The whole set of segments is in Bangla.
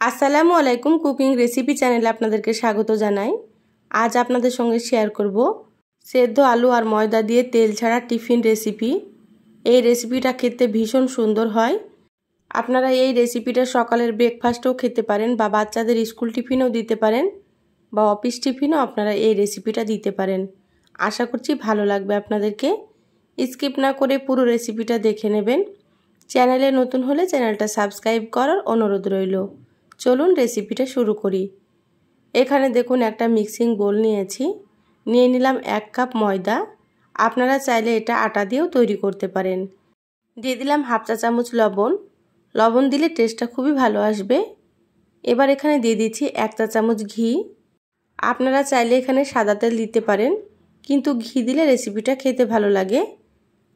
আসসালামু আলাইকুম। কুকিং রেসিপি চ্যানেলে আপনাদেরকে স্বাগত জানাই। আজ আপনাদের সঙ্গে শেয়ার করব সেদ্ধ আলু আর ময়দা দিয়ে তেল ছাড়া টিফিন রেসিপি। এই রেসিপিটা খেতে ভীষণ সুন্দর হয়। আপনারা এই রেসিপিটা সকালের ব্রেকফাস্টেও খেতে পারেন বা বাচ্চাদের স্কুল টিফিনেও দিতে পারেন বা অফিস টিফিনেও আপনারা এই রেসিপিটা দিতে পারেন। আশা করছি ভালো লাগবে আপনাদেরকে। স্কিপ না করে পুরো রেসিপিটা দেখে নেবেন। চ্যানেলে নতুন হলে চ্যানেলটা সাবস্ক্রাইব করার অনুরোধ রইল। চলুন রেসিপিটা শুরু করি। এখানে দেখুন একটা মিক্সিং বোল নিয়েছি। নিয়ে নিলাম 1 কাপ ময়দা। আপনারা চাইলে এটা আটা দিয়েও তৈরি করতে পারেন। দিয়ে দিলাম হাফ চা চামচ লবণ। লবণ দিলে টেস্টটা খুবই ভালো আসবে। এবার এখানে দিয়ে দিচ্ছি 1 চা চামচ ঘি। আপনারা চাইলে এখানে সাদা তেল দিতে পারেন, কিন্তু ঘি দিলে রেসিপিটা খেতে ভালো লাগে।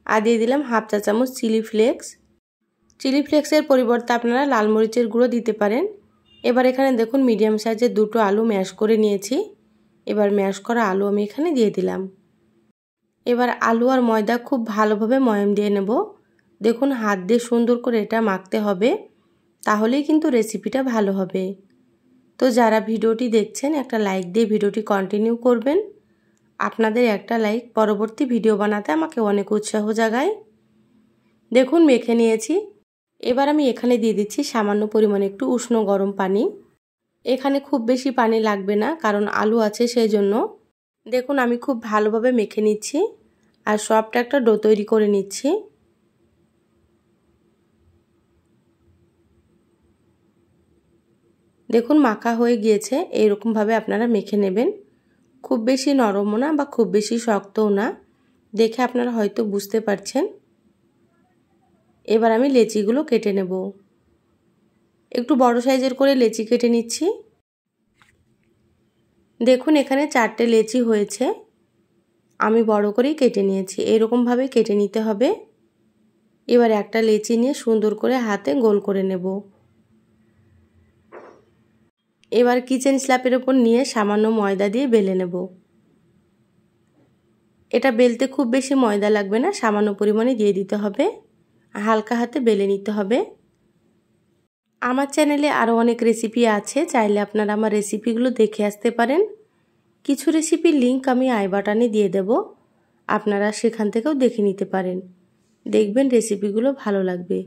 আর দিয়ে দিলাম হাফ চা চামচ চিলি ফ্লেক্স। চিলি ফ্লেক্সের পরিবর্তে আপনারা লাল মরিচের গুঁড়ো দিতে পারেন। এবার এখানে দেখুন মিডিয়াম সাইজের 2টো আলু ম্যাশ করে নিয়েছি। এবার ম্যাশ করা আলু আমি এখানে দিয়ে দিলাম। এবার আলু আর ময়দা খুব ভালোভাবে ময়াম দিয়ে নেব। দেখুন হাত দিয়ে সুন্দর করে এটা মাখতে হবে, তাহলেই কিন্তু রেসিপিটা ভালো হবে। তো যারা ভিডিওটি দেখছেন একটা লাইক দিয়ে ভিডিওটি কন্টিনিউ করবেন। আপনাদের একটা লাইক পরবর্তী ভিডিও বানাতে আমাকে অনেক উৎসাহ জাগায়। দেখুন মেখে নিয়েছি। এবার আমি এখানে দিয়ে দিচ্ছি সামান্য পরিমাণে একটু উষ্ণ গরম পানি। এখানে খুব বেশি পানি লাগবে না, কারণ আলু আছে সেই জন্য। দেখুন আমি খুব ভালোভাবে মেখে নিচ্ছি আর সফট একটা ডো তৈরি করে নিচ্ছি। দেখুন মাখা হয়ে গিয়েছে। এইরকমভাবে আপনারা মেখে নেবেন। খুব বেশি নরমও না বা খুব বেশি শক্তও না, দেখে আপনারা হয়তো বুঝতে পারছেন। এবার আমি লেচিগুলো কেটে নেব। একটু বড় সাইজের করে লেচি কেটে নিচ্ছি। দেখুন এখানে 4টে লেচি হয়েছে। আমি বড় করেই কেটে নিয়েছি। এরকমভাবে কেটে নিতে হবে। এবার একটা লেচি নিয়ে সুন্দর করে হাতে গোল করে নেব। এবার কিচেন স্ল্যাপের ওপর নিয়ে সামান্য ময়দা দিয়ে বেলে নেব। এটা বেলতে খুব বেশি ময়দা লাগবে না, সামান্য পরিমাণে দিয়ে দিতে হবে। হালকা হাতে বেলে নিতে হবে। আমার চ্যানেলে আরও অনেক রেসিপি আছে, চাইলে আপনারা আমার রেসিপিগুলো দেখে আসতে পারেন। কিছু রেসিপির লিংক আমি আই বাটনে দিয়ে দেব, আপনারা সেখান থেকেও দেখে নিতে পারেন। দেখবেন রেসিপিগুলো ভালো লাগবে।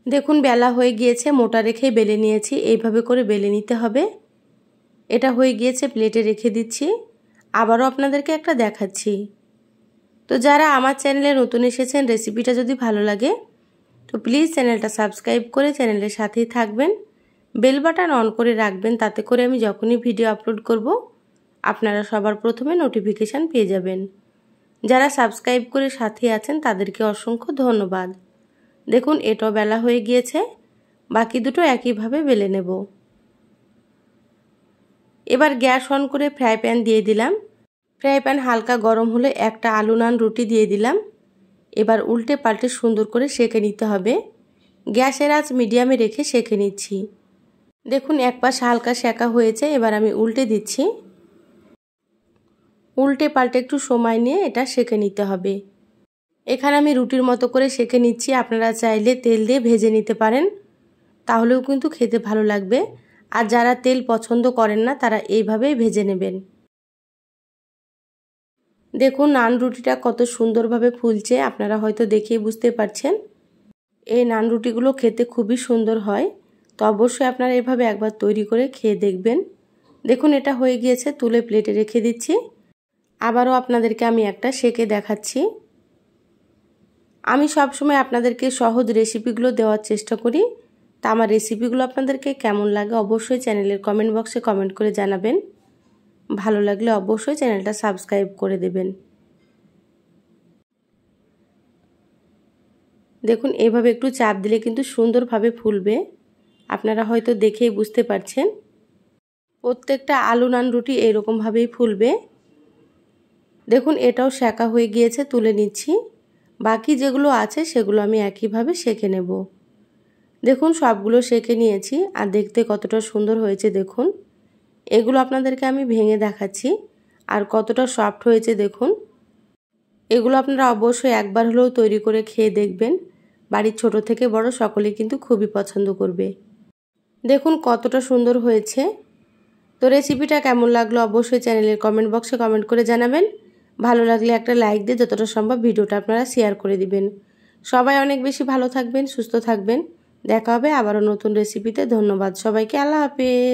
দেখুন বেলা হয়ে গিয়েছে, মোটা রেখে বেলে নিয়েছি। এইভাবে করে বেলে নিতে হবে। এটা হয়ে গিয়েছে, প্লেটে রেখে দিচ্ছি। আবারও আপনাদেরকে একটা দেখাচ্ছি। তো যারা আমার চ্যানেলে নতুন এসেছেন, রেসিপিটা যদি ভালো লাগে তো প্লিজ চ্যানেলটা সাবস্ক্রাইব করে চ্যানেলের সাথেই থাকবেন। বেল বাটন অন করে রাখবেন, তাতে করে আমি যখনই ভিডিও আপলোড করব আপনারা সবার প্রথমে নোটিফিকেশান পেয়ে যাবেন। যারা সাবস্ক্রাইব করে সাথে আছেন তাদেরকে অসংখ্য ধন্যবাদ। দেখুন এটাও বেলা হয়ে গিয়েছে। বাকি দুটো একইভাবে বেলে নেব। এবার গ্যাস অন করে ফ্রাই প্যান দিয়ে দিলাম। ফ্রাই প্যান হালকা গরম হলে একটা আলু নান রুটি দিয়ে দিলাম। এবার উল্টে পাল্টে সুন্দর করে সেঁকে নিতে হবে। গ্যাসের আঁচ মিডিয়ামে রেখে সেঁকে নিচ্ছি। দেখুন এক পাশ হালকা সেঁকা হয়েছে। এবার আমি উল্টে দিচ্ছি। উল্টে পাল্টে একটু সময় নিয়ে এটা সেঁকে নিতে হবে। এখানে আমি রুটির মতো করে সেঁকে নিচ্ছি। আপনারা চাইলে তেল দিয়ে ভেজে নিতে পারেন, তাহলেও কিন্তু খেতে ভালো লাগবে। আর যারা তেল পছন্দ করেন না তারা এইভাবেই ভেজে নেবেন। দেখুন নান রুটিটা কত সুন্দরভাবে ফুলছে, আপনারা হয়তো দেখেই বুঝতে পারছেন। এই নান রুটিগুলো খেতে খুবই সুন্দর হয়। তো অবশ্যই আপনারা এভাবে একবার তৈরি করে খেয়ে দেখবেন। দেখুন এটা হয়ে গিয়েছে, তুলে প্লেটে রেখে দিচ্ছি। আবারও আপনাদেরকে আমি একটা সেঁকে দেখাচ্ছি। আমি সবসময় আপনাদেরকে সহজ রেসিপিগুলো দেওয়ার চেষ্টা করি। তা আমার রেসিপিগুলো আপনাদেরকে কেমন লাগে অবশ্যই চ্যানেলের কমেন্ট বক্সে কমেন্ট করে জানাবেন। ভালো লাগলে অবশ্যই চ্যানেলটা সাবস্ক্রাইব করে দেবেন। দেখুন এভাবে একটু চাপ দিলে কিন্তু সুন্দরভাবে ফুলবে, আপনারা হয়তো দেখেই বুঝতে পারছেন। প্রত্যেকটা আলু নান রুটি এরকমভাবেই ফুলবে। দেখুন এটাও সেঁকা হয়ে গিয়েছে, তুলে নিচ্ছি। বাকি যেগুলো আছে সেগুলো আমি একইভাবে সেঁকে নেব। দেখুন সবগুলো সেঁকে নিয়েছি আর দেখতে কতটা সুন্দর হয়েছে দেখুন। এগুলো আপনাদেরকে আমি ভেঙে দেখাচ্ছি আর কতটা সফট হয়েছে দেখুন। এগুলো আপনারা অবশ্যই একবার হলেও তৈরি করে খেয়ে দেখবেন। বাড়ির ছোট থেকে বড় সকলে কিন্তু খুবই পছন্দ করবে। দেখুন কতটা সুন্দর হয়েছে। তো রেসিপিটা কেমন লাগলো অবশ্যই চ্যানেলের কমেন্ট বক্সে কমেন্ট করে জানাবেন। ভালো লাগলে একটা লাইক দিয়ে যতটা সম্ভব ভিডিওটা আপনারা শেয়ার করে দিবেন। সবাই অনেক বেশি ভালো থাকবেন, সুস্থ থাকবেন। দেখা হবে আবারও নতুন রেসিপিতে। ধন্যবাদ সবাইকে। আল্লাহ হাফেজ।